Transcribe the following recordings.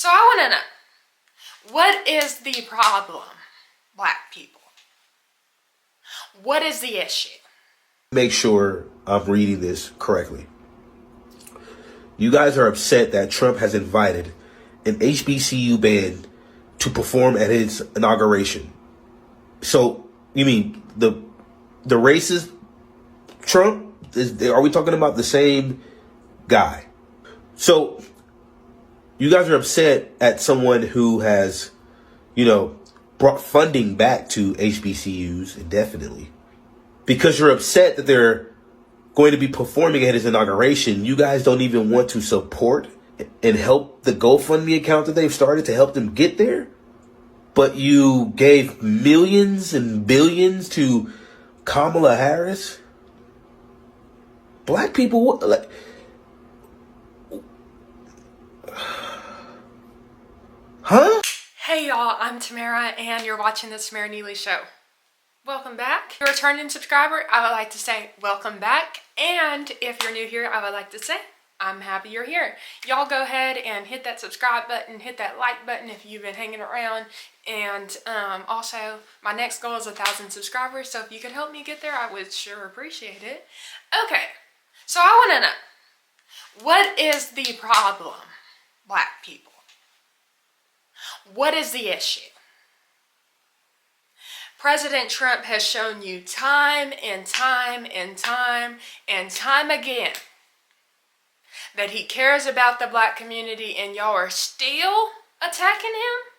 So I want to know, what is the problem, black people? What is the issue? Make sure I'm reading this correctly. You guys are upset that Trump has invited an HBCU band to perform at his inauguration. So you mean the racist Trump? Are we talking about the same guy? So you guys are upset at someone who has, brought funding back to HBCUs indefinitely because you're upset that they're going to be performing at his inauguration. You guys don't even want to support and help the GoFundMe account that they've started to help them get there. But you gave millions and billions to Kamala Harris. Black people, like, huh? Hey y'all, I'm Tamara and you're watching the Tamara Neely Show. Welcome back. If you're a returning subscriber, I would like to say welcome back. And if you're new here, I would like to say I'm happy you're here. Y'all go ahead and hit that subscribe button, hit that like button if you've been hanging around. And also, my next goal is 1,000 subscribers. So if you could help me get there, I would sure appreciate it. Okay, so I want to know, what is the problem, black people? What is the issue? President Trump has shown you time and time and time and time again that he cares about the black community, and y'all are still attacking him.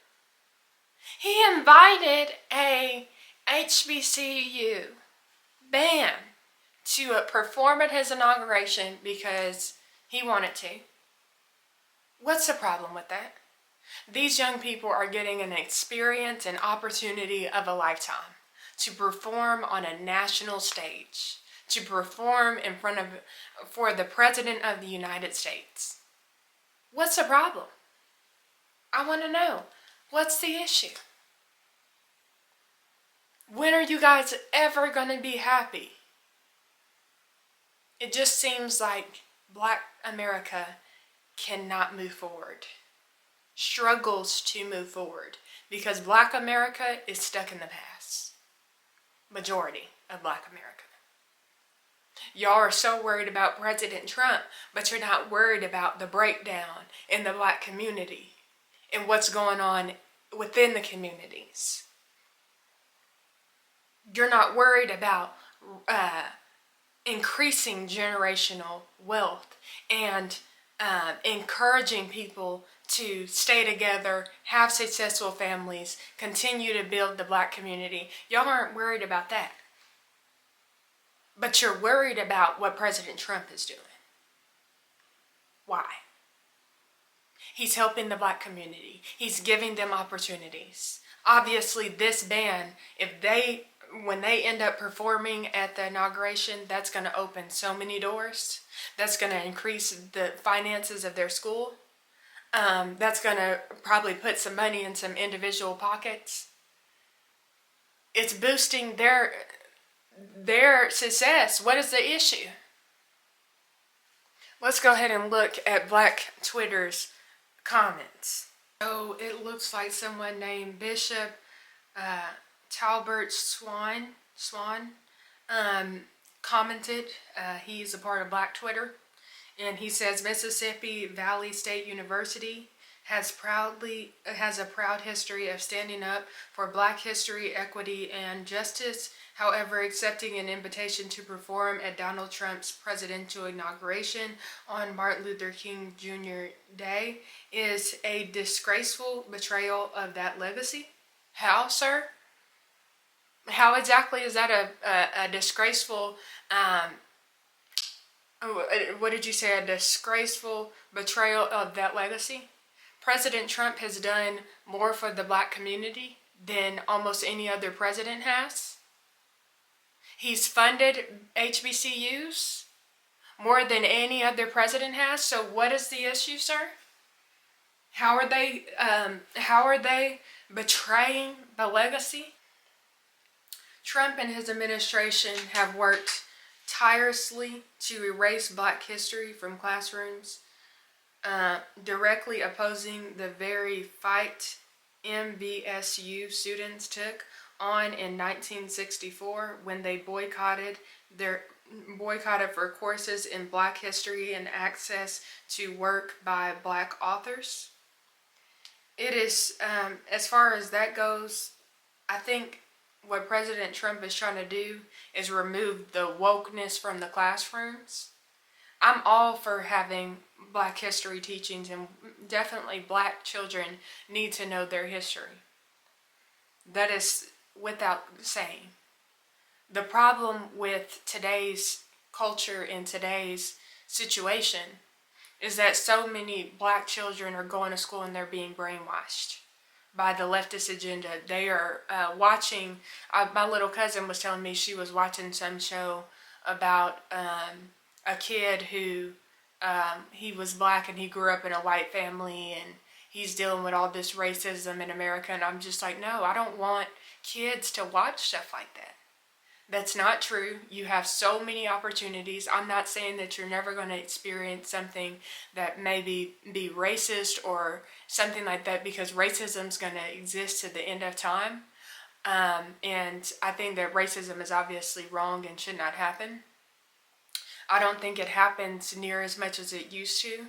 He invited a HBCU band to perform at his inauguration because he wanted to. What's the problem with that? These young people are getting an experience and opportunity of a lifetime to perform on a national stage, to perform for the President of the United States. What's the problem? I want to know, what's the issue? When are you guys ever going to be happy? It just seems like Black America cannot move forward. Struggles to move forward because Black America is stuck in the past. Majority of Black America. Y'all are so worried about President Trump, but you're not worried about the breakdown in the black community and what's going on within the communities. You're not worried about increasing generational wealth and encouraging people to stay together, have successful families, continue to build the black community. Y'all aren't worried about that. But you're worried about what President Trump is doing. Why? He's helping the black community. He's giving them opportunities. Obviously, this band, when they end up performing at the inauguration, that's going to open so many doors. That's going to increase the finances of their school. That's going to probably put some money in some individual pockets. It's boosting their success. What is the issue? Let's go ahead and look at Black Twitter's comments. So it looks like someone named Bishop Talbert Swan commented. He's a part of Black Twitter. And he says Mississippi Valley State University has a proud history of standing up for Black history, equity, and justice. However, accepting an invitation to perform at Donald Trump's presidential inauguration on Martin Luther King Jr. Day is a disgraceful betrayal of that legacy. How, sir? How exactly is that a disgraceful what did you say? A disgraceful betrayal of that legacy? President Trump has done more for the black community than almost any other president has. He's funded HBCUs more than any other president has. So what is the issue, sir? How are they betraying the legacy? Trump and his administration have worked tirelessly to erase Black history from classrooms directly opposing the very fight MBSU students took on in 1964 when they boycotted for courses in Black history and access to work by Black authors. It is, as far as that goes, I think what President Trump is trying to do is remove the wokeness from the classrooms. I'm all for having Black history teachings, and definitely Black children need to know their history. That is without saying. The problem with today's culture and today's situation is that so many Black children are going to school and they're being brainwashed by the leftist agenda. They are watching, my little cousin was telling me she was watching some show about a kid who, he was Black and he grew up in a white family and he's dealing with all this racism in America. And I'm just like, no, I don't want kids to watch stuff like that. That's not true. You have so many opportunities. I'm not saying that you're never going to experience something that maybe be racist or something like that, because racism is going to exist to the end of time. And I think that racism is obviously wrong and should not happen. I don't think it happens near as much as it used to.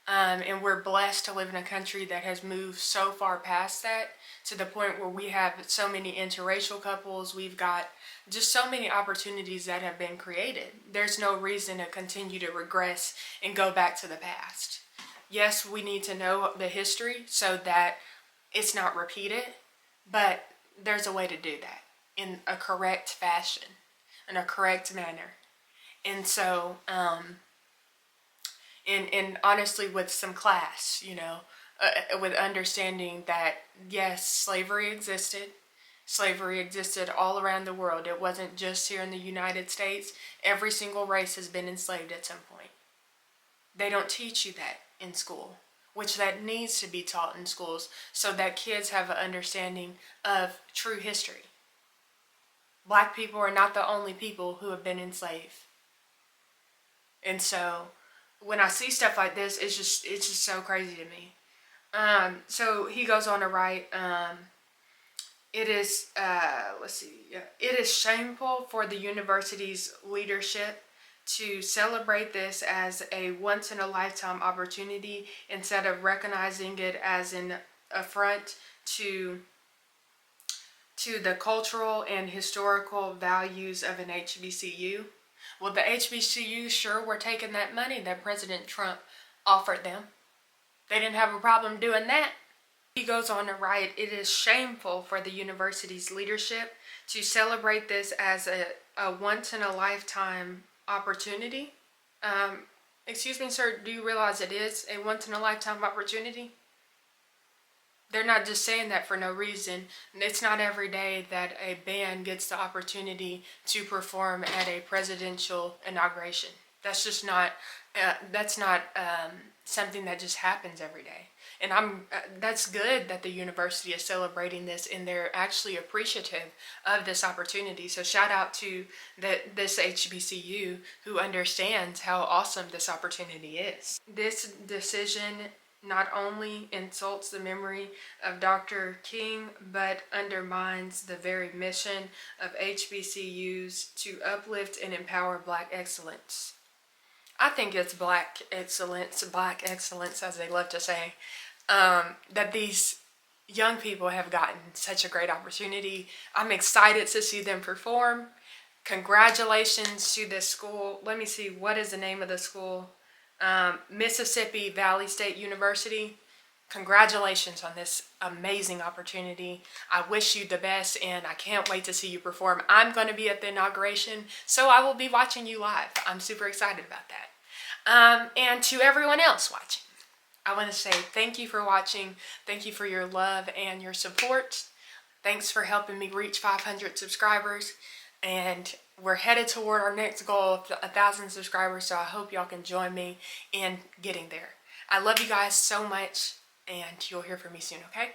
And we're blessed to live in a country that has moved so far past that, to the point where we have so many interracial couples. We've got just so many opportunities that have been created. There's no reason to continue to regress and go back to the past. Yes, we need to know the history so that it's not repeated, but there's a way to do that in a correct fashion, in a correct manner. And so, and honestly, with some class, with understanding that, yes, slavery existed. Slavery existed all around the world. It wasn't just here in the United States. Every single race has been enslaved at some point. They don't teach you that in school, which that needs to be taught in schools so that kids have an understanding of true history. Black people are not the only people who have been enslaved. And so when I see stuff like this, it's just so crazy to me. So he goes on to write, it is shameful for the university's leadership to celebrate this as a once-in-a-lifetime opportunity instead of recognizing it as an affront to the cultural and historical values of an HBCU. Well, the HBCU sure were taking that money that President Trump offered them. They didn't have a problem doing that. He goes on to write, it is shameful for the university's leadership to celebrate this as a once-in-a-lifetime opportunity. Excuse me, sir, do you realize it is a once-in-a-lifetime opportunity? They're not just saying that for no reason. It's not every day that a band gets the opportunity to perform at a presidential inauguration. That's just not, something that just happens every day. And that's good that the university is celebrating this and they're actually appreciative of this opportunity. So shout out to this HBCU who understands how awesome this opportunity is. This decision not only insults the memory of Dr. King, but undermines the very mission of HBCUs to uplift and empower Black excellence. I think it's Black excellence as they love to say, that these young people have gotten such a great opportunity. I'm excited to see them perform. Congratulations to this school. Let me see, what is the name of the school? Mississippi Valley State University. Congratulations on this amazing opportunity. I wish you the best and I can't wait to see you perform. I'm going to be at the inauguration, so I will be watching you live. I'm super excited about that. And to everyone else watching, I want to say thank you for watching. Thank you for your love and your support. Thanks for helping me reach 500 subscribers. And we're headed toward our next goal of 1,000 subscribers, so I hope y'all can join me in getting there. I love you guys so much, and you'll hear from me soon, okay?